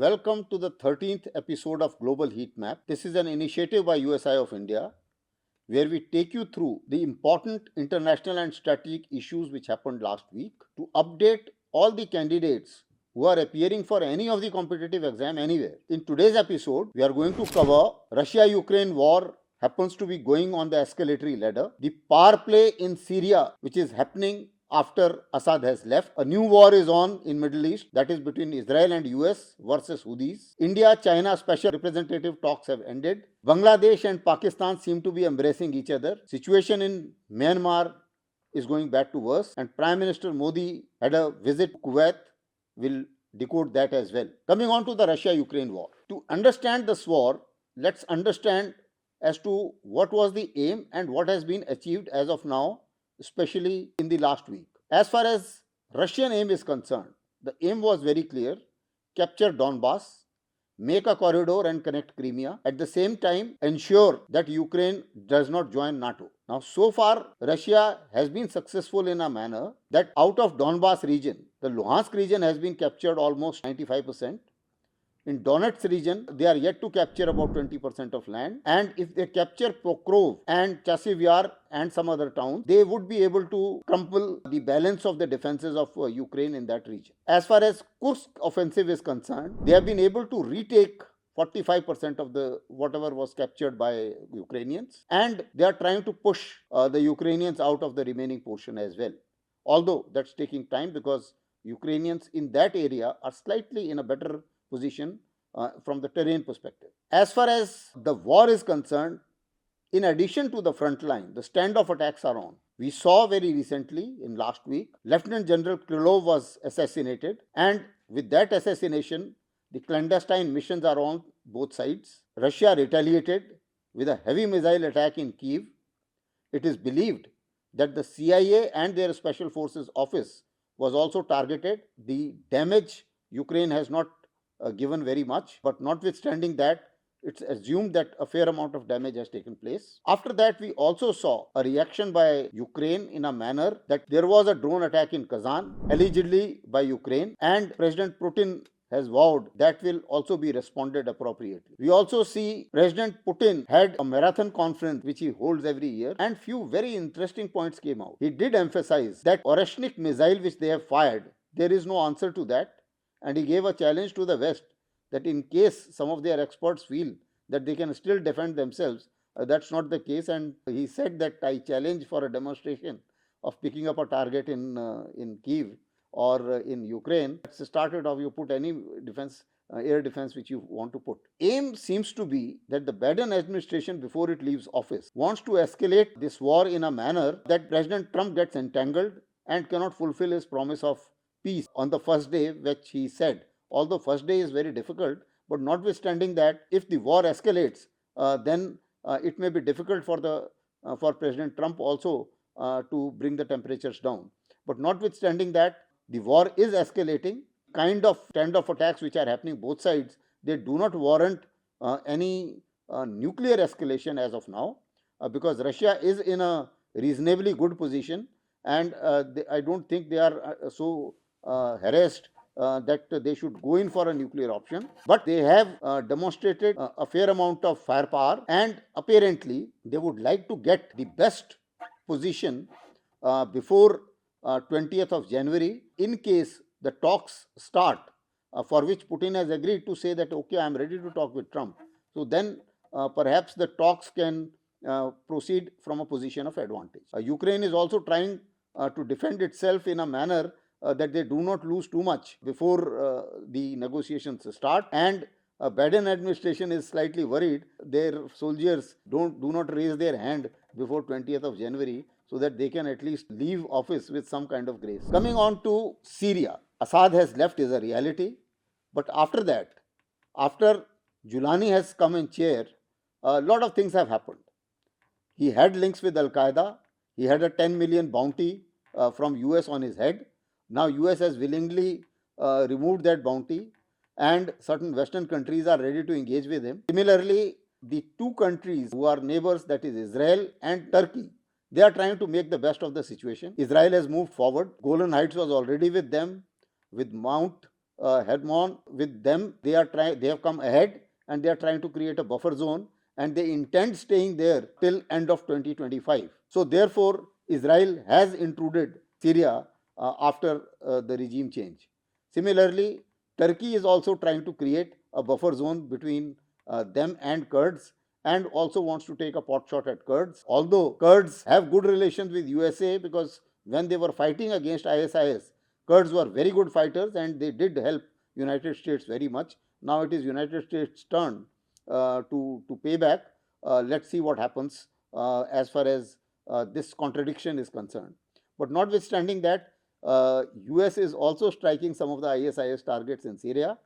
Welcome to the 13th episode of Global Heat Map. This is an initiative by USI of India where we take you through the important international and strategic issues which happened last week to update all the candidates who are appearing for any of the competitive exam anywhere. In today's episode, we are going to cover Russia-Ukraine war happens to be going on the escalatory ladder, the power play in Syria which is happening after Assad has left. A new war is on in Middle East, that is between Israel and US versus Houthis. India-China special representative talks have ended. Bangladesh and Pakistan seem to be embracing each other. Situation in Myanmar is going bad to worse, and Prime Minister Modi had a visit to Kuwait. We'll decode that as well. Coming on to the Russia-Ukraine war. To understand this war, let's understand as to what was the aim and what has been achieved as of now, especially in the last week. As far as Russian aim is concerned, the aim was very clear: capture Donbass, make a corridor and connect Crimea. At the same time, ensure that Ukraine does not join NATO. Now, so far, Russia has been successful in a manner that out of Donbass region, the Luhansk region has been captured almost 95%. In Donetsk region, they are yet to capture about 20% of land, and if they capture Pokrov and Chasiv Yar and some other towns, they would be able to crumple the balance of the defenses of Ukraine in that region. As far as Kursk offensive is concerned, they have been able to retake 45% of the whatever was captured by Ukrainians, and they are trying to push the Ukrainians out of the remaining portion as well. Although that's taking time because Ukrainians in that area are slightly in a better position from the terrain perspective. As far as the war is concerned, in addition to the front line, the standoff attacks are on. We saw very recently in last week, Lieutenant General Krylov was assassinated, and with that assassination, the clandestine missions are on both sides. Russia retaliated with a heavy missile attack in Kyiv. It is believed that the CIA and their Special Forces office was also targeted. The damage Ukraine has not given very much, but notwithstanding that, it's assumed that a fair amount of damage has taken place. After that, we also saw a reaction by Ukraine in a manner that there was a drone attack in Kazan, allegedly by Ukraine, and President Putin has vowed that will also be responded appropriately. We also see President Putin had a marathon conference which he holds every year, and few very interesting points came out. He did emphasize that Oreshnik missile which they have fired, there is no answer to that. And he gave a challenge to the West that in case some of their experts feel that they can still defend themselves, that's not the case. And he said that I challenge for a demonstration of picking up a target in Kyiv or in Ukraine. It's started off, you put any defense, air defense which you want to put. Aim seems to be that the Biden administration, before it leaves office, wants to escalate this war in a manner that President Trump gets entangled and cannot fulfill his promise of peace on the first day, which he said. Although first day is very difficult, but notwithstanding that, if the war escalates, then it may be difficult for President Trump also to bring the temperatures down. But notwithstanding that, the war is escalating. Kind of standoff attacks which are happening both sides, they do not warrant any nuclear escalation as of now, because Russia is in a reasonably good position, and I don't think they are so harassed that they should go in for a nuclear option. But they have demonstrated a fair amount of firepower, and apparently they would like to get the best position before 20th of January in case the talks start, for which Putin has agreed to say that okay, I am ready to talk with Trump. So then perhaps the talks can proceed from a position of advantage. Ukraine is also trying to defend itself in a manner that they do not lose too much before the negotiations start, and Biden administration is slightly worried their soldiers do not raise their hand before 20th of January so that they can at least leave office with some kind of grace. Coming on to Syria, Assad has left is a reality, but after that, after Julani has come in chair, a lot of things have happened. He had links with Al-Qaeda, he had a 10 million bounty from US on his head. Now US has willingly removed that bounty, and certain Western countries are ready to engage with him. Similarly, the two countries who are neighbors, that is Israel and Turkey, they are trying to make the best of the situation. Israel has moved forward. Golan Heights was already with them, with Mount hegemon with them. They have come ahead and they are trying to create a buffer zone, and they intend staying there till end of 2025. So therefore, Israel has intruded Syria after the regime change. Similarly, Turkey is also trying to create a buffer zone between them and Kurds, and also wants to take a pot shot at Kurds. Although Kurds have good relations with USA, because when they were fighting against ISIS, Kurds were very good fighters and they did help United States very much. Now it is United States' turn to pay back. Let's see what happens as far as this contradiction is concerned. But notwithstanding that, US is also striking some of the ISIS targets in Syria.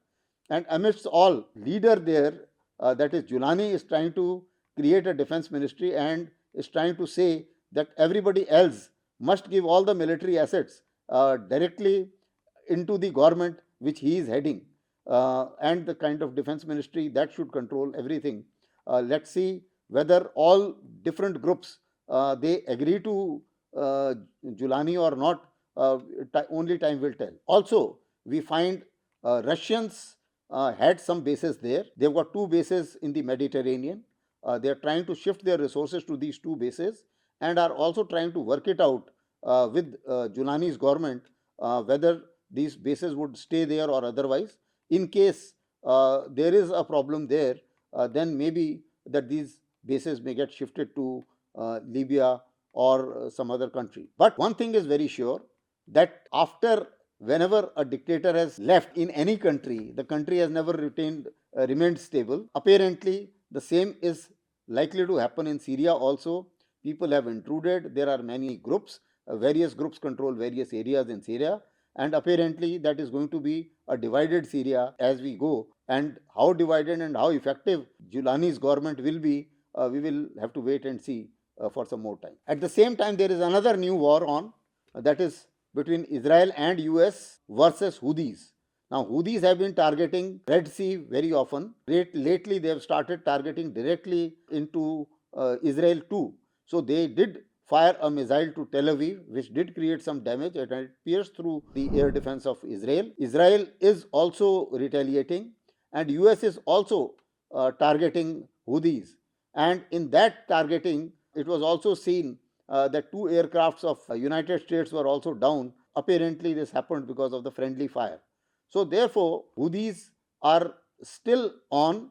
And amidst all, leader there, that is Julani, is trying to create a defense ministry and is trying to say that everybody else must give all the military assets directly into the government which he is heading, and the kind of defense ministry that should control everything. Let's see whether all different groups they agree to Julani or not. Only time will tell. Also, we find Russians had some bases there. They've got two bases in the Mediterranean. They are trying to shift their resources to these two bases and are also trying to work it out with Julani's government whether these bases would stay there or otherwise. In case there is a problem there, then maybe that these bases may get shifted to Libya or some other country. But one thing is very sure, that after whenever a dictator has left in any country, the country has never remained stable. Apparently, the same is likely to happen in Syria also. People have intruded. There are many groups. Various groups control various areas in Syria, and apparently that is going to be a divided Syria as we go. And how divided and how effective Julani's government will be, we will have to wait and see for some more time. At the same time, there is another new war on, that is between Israel and US versus Houthis. Now, Houthis have been targeting Red Sea very often. Lately, they have started targeting directly into Israel too. So they did fire a missile to Tel Aviv, which did create some damage, and it pierced through the air defense of Israel. Israel is also retaliating, and US is also targeting Houthis. And in that targeting, it was also seen that two aircrafts of United States were also down. Apparently, this happened because of the friendly fire. So therefore, Houthis are still on,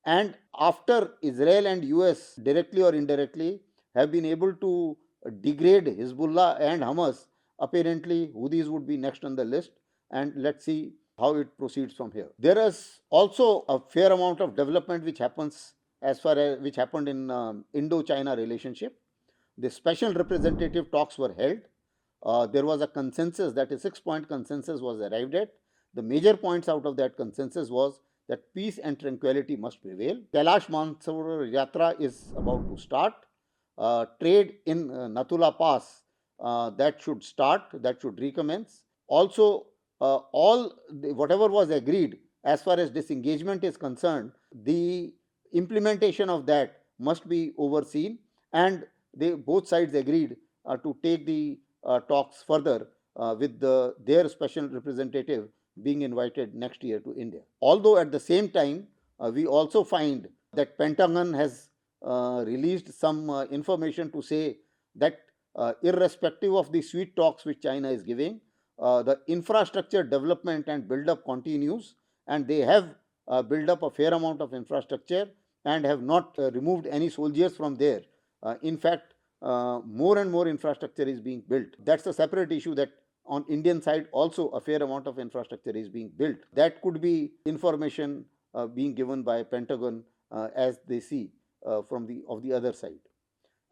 and after Israel and US directly or indirectly have been able to degrade Hezbollah and Hamas, apparently Houthis would be next on the list, and let's see how it proceeds from here. There is also a fair amount of development which happens as far as which happened in Indo-China relationship. The special representative talks were held. There was a consensus, that is 6-point consensus was arrived at. The major points out of that consensus was that peace and tranquility must prevail. Kailash Mansarovar Yatra is about to start. Trade in Nathula Pass, that should start, that should recommence. Also, whatever was agreed as far as disengagement is concerned, the implementation of that must be overseen, and both sides agreed to take the talks further with their special representative being invited next year to India. Although at the same time, we also find that Pentagon has released some information to say that irrespective of the sweet talks which China is giving, the infrastructure development and build-up continues, and they have built up a fair amount of infrastructure and have not removed any soldiers from there. In fact, more and more infrastructure is being built. That's a separate issue, that on Indian side also a fair amount of infrastructure is being built. That could be information being given by Pentagon as they see from the other side.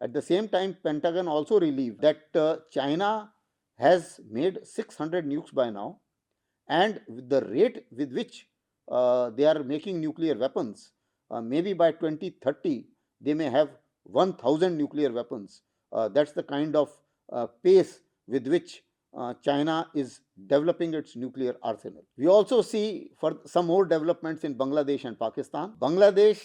At the same time, Pentagon also relieved that China has made 600 nukes by now, and with the rate with which they are making nuclear weapons, maybe by 2030 they may have 1000 nuclear weapons. That's the kind of pace with which China is developing its nuclear arsenal. We also see for some more developments in Bangladesh and Pakistan. Bangladesh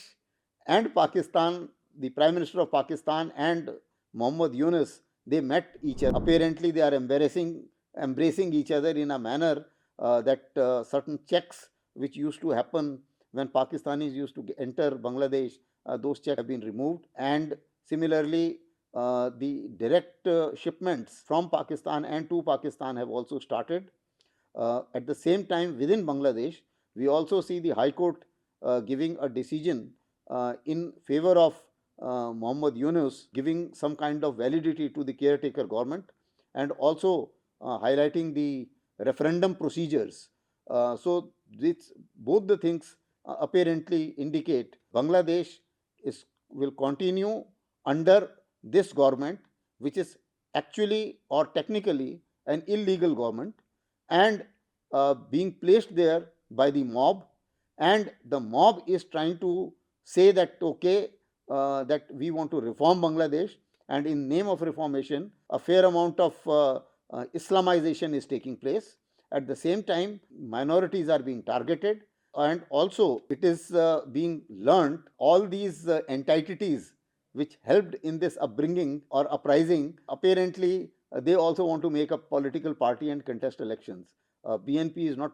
and Pakistan, the Prime Minister of Pakistan and Mohammad Yunus, they met each other. Apparently, they are embracing each other in a manner that certain checks which used to happen when Pakistanis used to enter Bangladesh, those checks have been removed. And similarly, the direct shipments from Pakistan and to Pakistan have also started. At the same time, within Bangladesh, we also see the High Court giving a decision in favor of Muhammad Yunus, giving some kind of validity to the caretaker government, and also highlighting the referendum procedures. Both the things apparently indicate Bangladesh will continue under this government, which is actually or technically an illegal government, and being placed there by the mob, and the mob is trying to say that okay, that we want to reform Bangladesh, and in name of reformation a fair amount of Islamization is taking place. At the same time, minorities are being targeted, and also it is being learned all these entities which helped in this upbringing or uprising, apparently they also want to make a political party and contest elections. BNP is not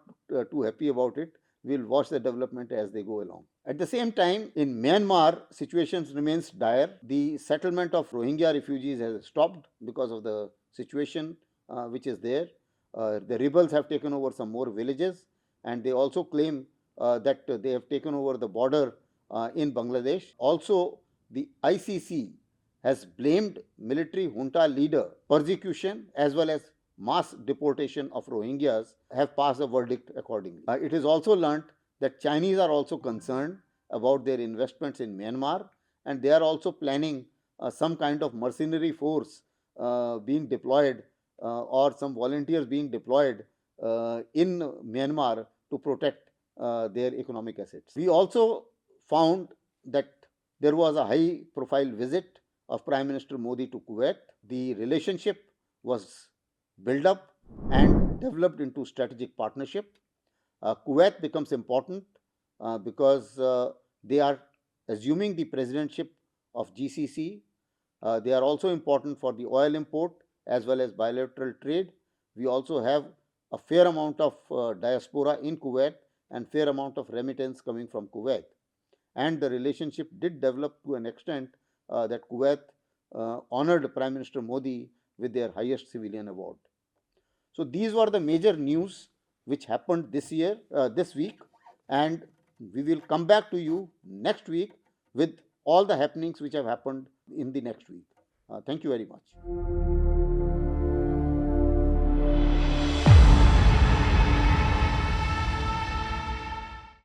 too happy about it. We'll watch the development as they go along. At the same time, in Myanmar, situations remains dire. The settlement of Rohingya refugees has stopped because of the situation which is there. The rebels have taken over some more villages, and they also claim that they have taken over the border in Bangladesh. Also, the ICC has blamed military junta leader persecution as well as mass deportation of Rohingyas, have passed a verdict accordingly. It is also learnt that Chinese are also concerned about their investments in Myanmar, and they are also planning some kind of mercenary force being deployed, or some volunteers being deployed in Myanmar to protect their economic assets. We also found that there was a high profile visit of Prime Minister Modi to Kuwait. The relationship was built up and developed into strategic partnership. Kuwait becomes important because they are assuming the presidentship of GCC. They are also important for the oil import as well as bilateral trade. We also have a fair amount of diaspora in Kuwait and fair amount of remittance coming from Kuwait. And the relationship did develop to an extent that Kuwait honored Prime Minister Modi with their highest civilian award. So these were the major news which happened this week, and we will come back to you next week with all the happenings which have happened in the next week. Thank you very much.